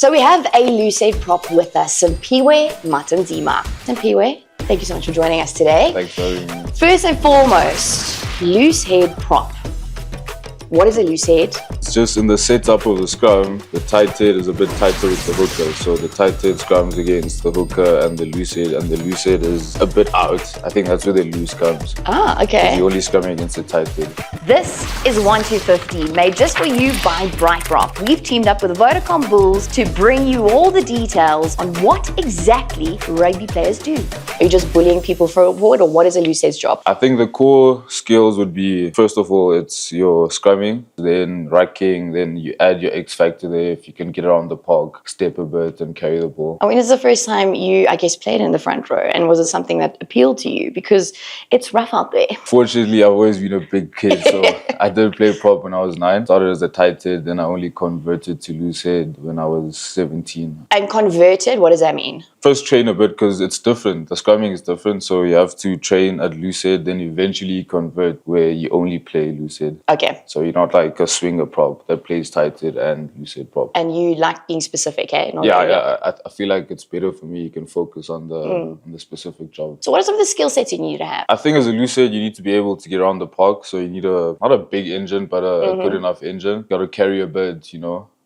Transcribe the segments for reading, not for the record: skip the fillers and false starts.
So we have a loosehead prop with us, Simphiwe Matanzima. Simphiwe, thank you so much for joining us today. Thanks for having me. First and foremost, loosehead prop. What is a loosehead? It's just in the setup of the scrum, the tight head is a bit tighter with the hooker. So the tight head scrums against the hooker and the loose head is a bit out. I think that's where the loose comes. Ah, okay. You're only scrumming against the tight head. This is 1-2-50, made just for you by BrightRock. We've teamed up with the Vodacom Bulls to bring you all the details on what exactly rugby players do. Are you just bullying people forward, or what is a loosehead's job? I think the core skills would be, first of all, it's your scrumming, then racking, then you add your X factor there. If you can get around the park, step a bit and carry the ball. I mean, it's the first time you, I guess, played in the front row, and was it something that appealed to you? Because it's rough out there. Fortunately, I've always been a big kid, so I did play prop when I was 9. Started as a tight head, then I only converted to loose head when I was 17. And converted, what does that mean? First train a bit because it's different. The scrumming is different, so you have to train at loose head, then eventually convert where you only play loose head. Okay. So you're not like a swinger prop that plays tight head and loose head prop. And you like being specific, eh? I feel like it's better for me. You can focus on the specific job. So what are some of the skill sets you need to have? I think as a loose head, you need to be able to get around the park. So you need not a big engine, but a good enough engine. You got to carry a bit,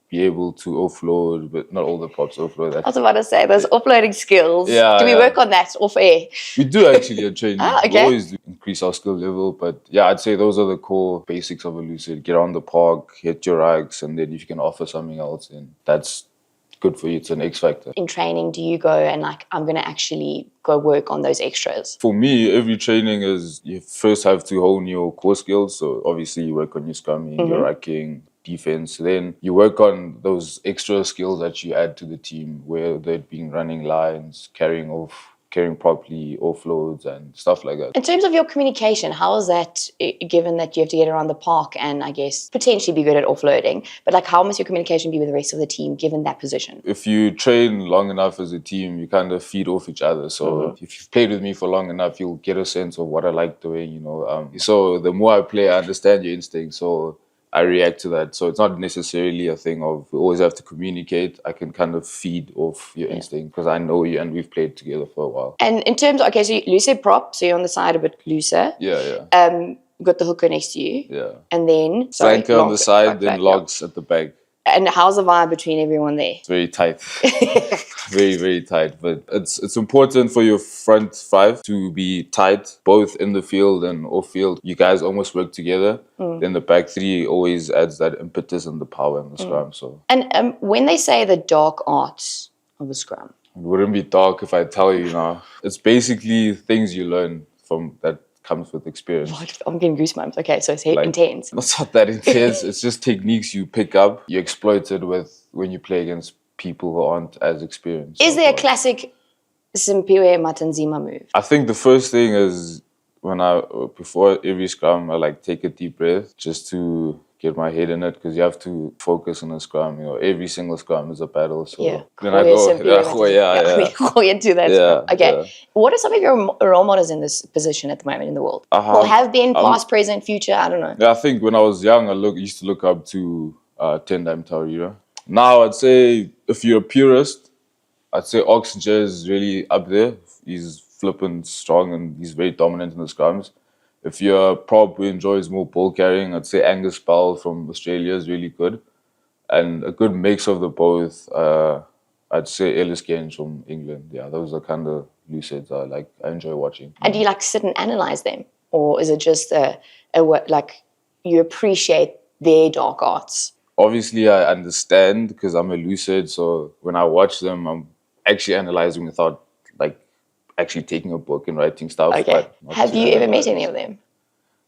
be able to offload, but not all the props offload that. I was about to say, those offloading skills. Yeah, do we work on that off air? We do actually at training. Okay. We always do increase our skill level, but yeah, I'd say those are the core basics of a loosehead. Get around the park, hit your rags, and then if you can offer something else, then that's good for you. It's an X factor. In training, do you go and I'm going to actually go work on those extras? For me, every training is, you first have to hone your core skills. So obviously you work on your scrumming, your racking, defense. Then you work on those extra skills that you add to the team, where they've been running lines, carrying properly, offloads and stuff like that. In terms of your communication, how is that, given that you have to get around the park and I guess potentially be good at offloading, but how must your communication be with the rest of the team given that position? If you train long enough as a team, you kind of feed off each other. So if you've played with me for long enough, you'll get a sense of what I like doing, So the more I play, I understand your instincts. So I react to that. So it's not necessarily a thing of we always have to communicate. I can kind of feed off your instinct because I know you and we've played together for a while. And in terms of, so you loosehead prop, so you're on the side a bit looser. Yeah. You've got the hooker next to you. Yeah. And then... Flanker on the side, then logs at the back. And how's the vibe between everyone there? It's very tight. Very, very tight. But it's important for your front 5 to be tight, both in the field and off field. You guys almost work together. Then the back 3 always adds that impetus and the power in the scrum. So. And when they say the dark arts of the scrum? It wouldn't be dark if I tell you now. It's basically things you learn from that comes with experience. What? I'm getting goosebumps. Okay, so it's intense. It's not that intense. It's just techniques you pick up, you exploit it with when you play against people who aren't as experienced. Is there a classic Simphiwe Matanzima move? I think the first thing is before every scrum, I take a deep breath just to get my head in it, because you have to focus on a scrum. every single scrum is a battle. So then I go, into that. Yeah, okay. Yeah. What are some of your role models in this position at the moment in the world? Or have been past, present, future? I don't know. Yeah, I think when I was young, I used to look up to Tendai Taurira. Now, I'd say if you're a purist, I'd say Oxygen is really up there. He's flippant strong and he's very dominant in the scrums. If you're a prop who enjoys more ball carrying, I'd say Angus Powell from Australia is really good. And a good mix of the both, I'd say Ellis Genge from England. Yeah, those are kind of looseheads I enjoy watching. And do you sit and analyze them? Or is it just you appreciate their dark arts? Obviously, I understand because I'm a loosehead. So when I watch them, I'm actually analyzing without actually taking a book and writing stuff. Okay. Have you ever met any of them?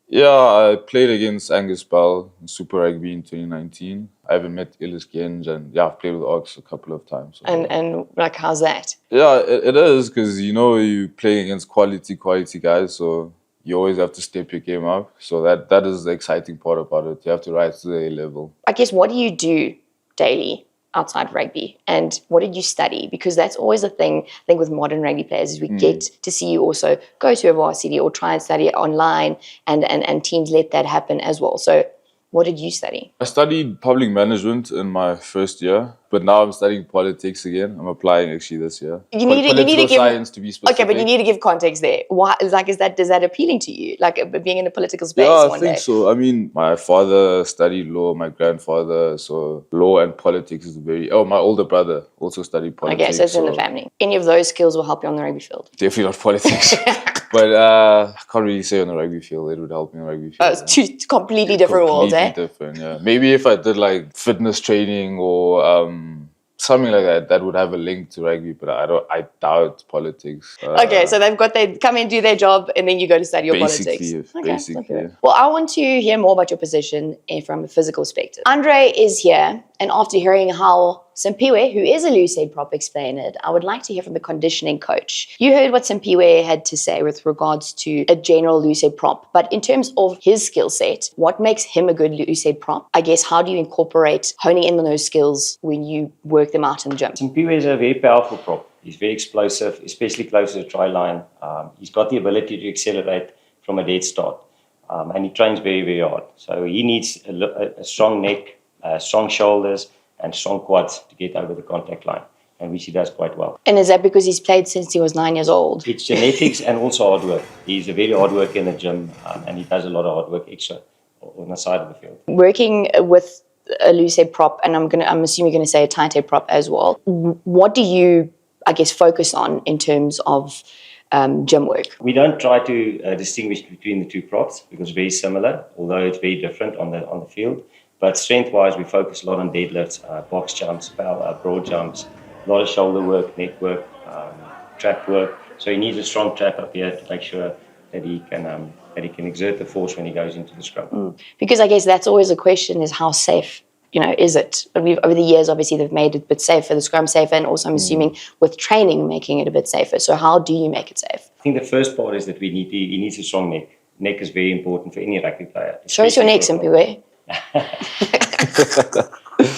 Yeah, I played against Angus Powell in Super Rugby in 2019. I haven't met Ellis Genge, and I've played with Ox a couple of times. So. And how's that? Yeah, it is, because you're playing against quality guys, so you always have to step your game up. So that is the exciting part about it. You have to rise to their level. I guess, what do you do daily outside rugby, and what did you study? Because that's always a thing I think with modern rugby players, is we get to see you also go to a varsity or try and study it online, and teams let that happen as well. So What did you study? I studied public management in my first year, but now I'm studying politics again. I'm applying actually this year. Political science to be specific. Okay, but you need to give context there. Why? Does that appealing to you? Like being in a political space Yeah, one I think day? so. I mean, my father studied law, my grandfather, so law and politics is very... Oh, my older brother also studied politics. Okay, so it's in the family. Any of those skills will help you on the rugby field? Definitely not politics. But I can't really say on the rugby field. It would help me on the rugby field. It's two completely different worlds, eh? Completely different, yeah. Maybe if I did like fitness training or something like that, that would have a link to rugby, but I doubt politics. Okay, so they come in, do their job, and then you go to study your politics. Basically. Well, I want to hear more about your position from a physical perspective. Andre is here, and after hearing how Simphiwe, who is a loosehead prop, explained it, I would like to hear from the conditioning coach. You heard what Simphiwe had to say with regards to a general loosehead prop, but in terms of his skill set, what makes him a good loosehead prop? I guess, how do you incorporate honing in on those skills when you work them out in the gym? Simphiwe is a very powerful prop. He's very explosive, especially close to the try line. He's got the ability to accelerate from a dead start. And he trains very, very hard. So he needs a strong neck, strong shoulders, and strong quads to get over the contact line, and which he does quite well. And is that because he's played since he was 9 years old? It's genetics and also hard work. He's a very hard worker in the gym, and he does a lot of hard work extra on the side of the field. Working with a loosehead prop, and I'm assuming you're going to say a tight head prop as well. What do you, I guess, focus on in terms of gym work? We don't try to distinguish between the two props because it's very similar, although it's very different on the field. But strength-wise, we focus a lot on deadlifts, box jumps, broad jumps, a lot of shoulder work, neck work, trap work. So he needs a strong trap up here to make sure that he can exert the force when he goes into the scrum. Because I guess that's always a question: is how safe, is it? Over the years, obviously, they've made it a bit safer, the scrum safer, and also I'm assuming with training making it a bit safer. So how do you make it safe? I think the first part is that he needs a strong neck. Neck is very important for any rugby player. Show us your neck, Simphiwe.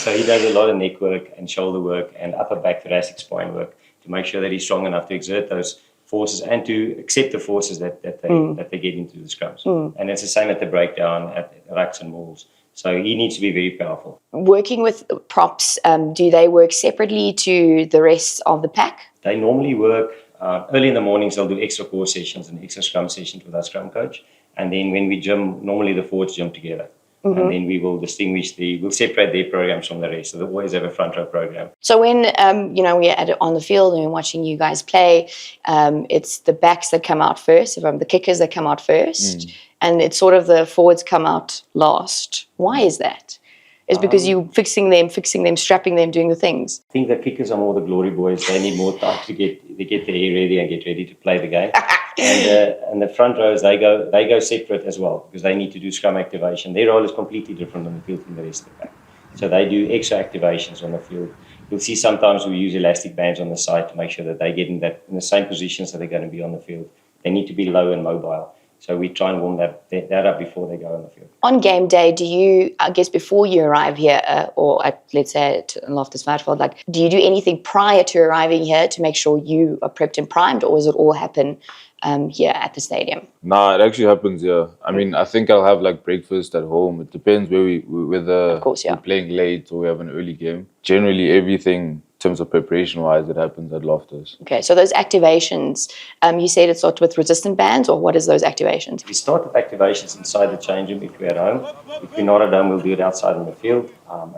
So he does a lot of neck work and shoulder work and upper back thoracic spine work to make sure that he's strong enough to exert those forces and to accept the forces that they get into the scrums. And it's the same at the breakdown, at rucks and mauls. So he needs to be very powerful. Working with props, do they work separately to the rest of the pack? They normally work early in the mornings. They'll do extra core sessions and extra scrum sessions with our scrum coach. And then when we gym, normally the forwards gym together. And then we will we'll separate their programs from the rest. So they always have a front row program. So when, we're on the field and we're watching you guys play, it's the backs that come out first, the kickers that come out first, and it's sort of the forwards come out last. Why is that? Is because you fixing them, strapping them, doing the things? I think the kickers are more the glory boys. They need more time to get their hair ready and get ready to play the game. And the front rows, they go separate as well because they need to do scrum activation. Their role is completely different on the field from the rest of the pack. So they do extra activations on the field. You'll see sometimes we use elastic bands on the side to make sure that they get in the same positions that they're going to be on the field. They need to be low and mobile. So we try and warm that up before they go on the field. On game day, do you, I guess before you arrive here, or at, let's say at Loftus Veldveld, do you do anything prior to arriving here to make sure you are prepped and primed, or does it all happen here at the stadium? Nah, it actually happens here. I mean, I think I'll have breakfast at home. It depends whether of course, yeah, we're playing late or we have an early game. Generally, everything in terms of preparation-wise, it happens at Loftus. Okay, so those activations, you said it starts with resistant bands, or what is those activations? We start with activations inside the change room if we're at home. If we're not at home, we'll do it outside in the field.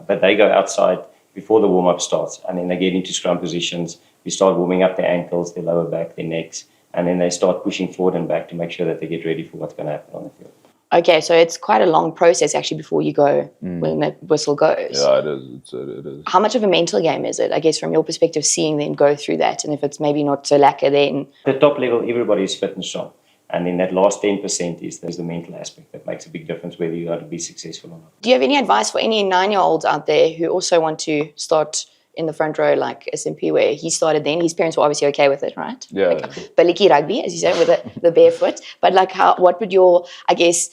But they go outside before the warm-up starts, and then they get into scrum positions. We start warming up their ankles, their lower back, their necks, and then they start pushing forward and back to make sure that they get ready for what's going to happen on the field. Okay, so it's quite a long process actually before you go when the whistle goes. Yeah, it is. It is. How much of a mental game is it, I guess, from your perspective, seeing them go through that? And if it's maybe not so lacquer, then... At the top level, everybody is fit and strong. And then that last 10% is the mental aspect that makes a big difference whether you are to be successful or not. Do you have any advice for any 9-year-olds out there who also want to start in the front row like Simphiwe? He started then. His parents were obviously okay with it, right? Yeah. Baliki rugby, as you say, with the barefoot. But what would your, I guess,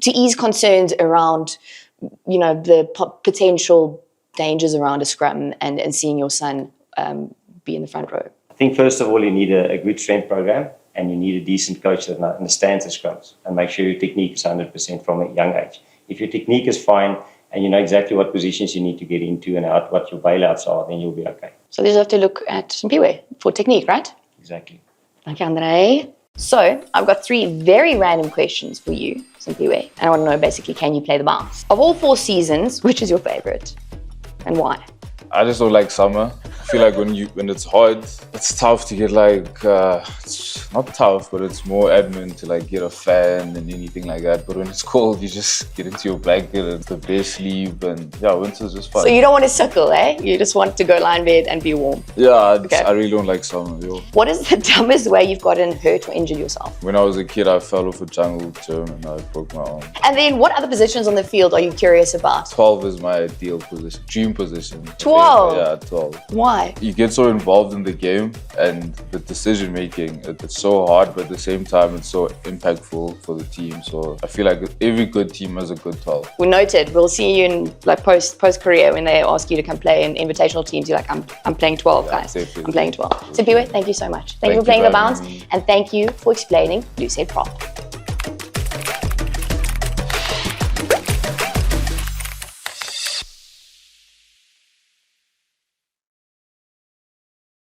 to ease concerns around, the potential dangers around a scrum and seeing your son be in the front row? I think first of all, you need a good strength program and you need a decent coach that understands the scrums and make sure your technique is 100% from a young age. If your technique is fine and you know exactly what positions you need to get into and what your bailouts are, then you'll be okay. So they just have to look at Simphiwe for technique, right? Exactly. Thank you, Andre. So I've got 3 very random questions for you, Simphiwe. And I want to know basically, can you play the bounce? Of all 4 seasons, which is your favorite and why? I just don't like summer. I feel like when it's hot, it's tough to get it's not tough, but it's more admin to like get a fan and anything like that. But when it's cold, you just get into your blanket and it's the best sleep, and yeah, winter's just fun. So you don't want to suckle, eh? You just want to go lie in bed and be warm. Yeah, Okay. I really don't like summer. Yo. What is the dumbest way you've gotten hurt or injured yourself? When I was a kid, I fell off a jungle gym and I broke my arm. And then what other positions on the field are you curious about? 12 is my ideal position, dream position. 12? Yeah, 12. Why? You get so involved in the game and the decision making. It's so hard, but at the same time, it's so impactful for the team. So I feel like every good team has a good 12. We noted. We'll see you in like post career when they ask you to come play in invitational teams. You're like, I'm playing 12, guys. Definitely. I'm playing 12. Simphiwe, thank you so much. Thank you for Thank playing you the for bounce, having me. and thank you for explaining loosehead prop.